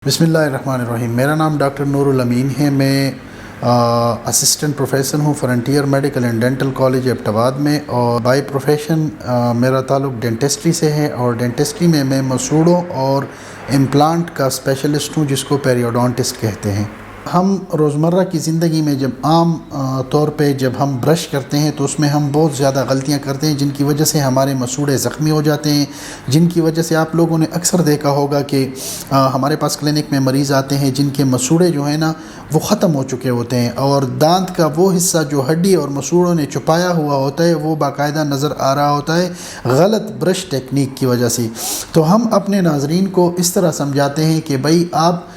بسم اللہ الرحمن الرحیم۔ میرا نام ڈاکٹر نور الامین ہے۔ میں اسسٹنٹ پروفیسر ہوں Frontier Medical and Dental College Abbottabad میں، اور بائی پروفیشن میرا تعلق ڈینٹسٹری سے ہے، اور ڈینٹسٹری میں مسوڑوں اور امپلانٹ کا اسپیشلسٹ ہوں، جس کو پیریوڈونٹسٹ کہتے ہیں۔ ہم روزمرہ کی زندگی میں جب عام طور پہ جب ہم برش کرتے ہیں تو اس میں ہم بہت زیادہ غلطیاں کرتے ہیں، جن کی وجہ سے ہمارے مسوڑے زخمی ہو جاتے ہیں، جن کی وجہ سے آپ لوگوں نے اکثر دیکھا ہوگا کہ ہمارے پاس کلینک میں مریض آتے ہیں جن کے مسوڑے جو ہیں نا وہ ختم ہو چکے ہوتے ہیں، اور دانت کا وہ حصہ جو ہڈی اور مسوڑوں نے چھپایا ہوا ہوتا ہے وہ باقاعدہ نظر آ رہا ہوتا ہے غلط برش ٹیکنیک کی وجہ سے۔ تو ہم اپنے ناظرین کو اس طرح سمجھاتے ہیں کہ بھائی آپ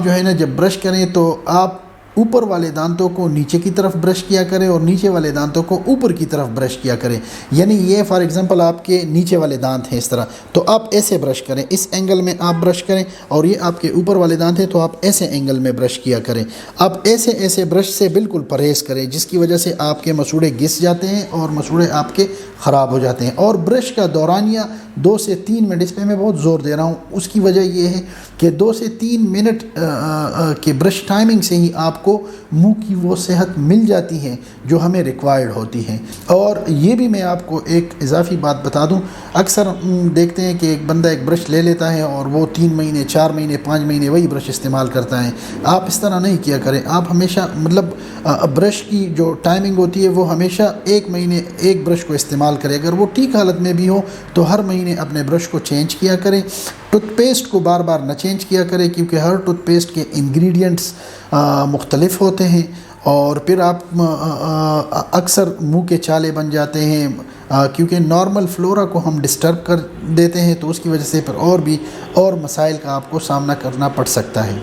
جو ہے نا جب برش کریں تو آپ اوپر والے دانتوں کو نیچے کی طرف برش کیا کریں اور نیچے والے دانتوں کو اوپر کی طرف برش کیا کریں۔ یعنی یہ فار ایگزامپل آپ کے نیچے والے دانت ہیں اس طرح، تو آپ ایسے برش کریں، اس اینگل میں آپ برش کریں، اور یہ آپ کے اوپر والے دانت ہیں تو آپ ایسے اینگل میں برش کیا کریں۔ آپ ایسے برش سے بالکل پرہیز کریں، جس کی وجہ سے آپ کے مسوڑے گھس جاتے ہیں اور مسوڑے آپ کے خراب ہو جاتے ہیں۔ اور برش کا دورانیہ 2 سے 3 منٹ، اس پہ میں بہت زور دے رہا ہوں، اس کی وجہ یہ ہے کہ 2 سے 3 منٹ کے برش ٹائمنگ سے ہی آپ کو منہ کی وہ صحت مل جاتی ہے جو ہمیں ریکوائرڈ ہوتی ہے۔ اور یہ بھی میں آپ کو ایک اضافی بات بتا دوں، اکثر دیکھتے ہیں کہ ایک بندہ ایک برش لے لیتا ہے اور وہ 3 مہینے 4 مہینے 5 مہینے وہی برش استعمال کرتا ہے۔ آپ اس طرح نہیں کیا کریں۔ آپ ہمیشہ برش کی جو ٹائمنگ ہوتی ہے وہ ہمیشہ 1 مہینے ایک برش کو استعمال کریں۔ اگر وہ ٹھیک حالت میں بھی ہو تو ہر مہینے اپنے برش کو چینج کیا کریں۔ ٹوتھ پیسٹ کو بار بار نہ چینج کیا کریں، کیونکہ ہر ٹوتھ پیسٹ کے انگریڈینٹس مختلف ہوتے ہیں، اور پھر آپ اکثر منہ کے چھالے بن جاتے ہیں، کیونکہ نارمل فلورا کو ہم ڈسٹرب کر دیتے ہیں، تو اس کی وجہ سے پھر اور مسائل کا آپ کو سامنا کرنا پڑ سکتا ہے۔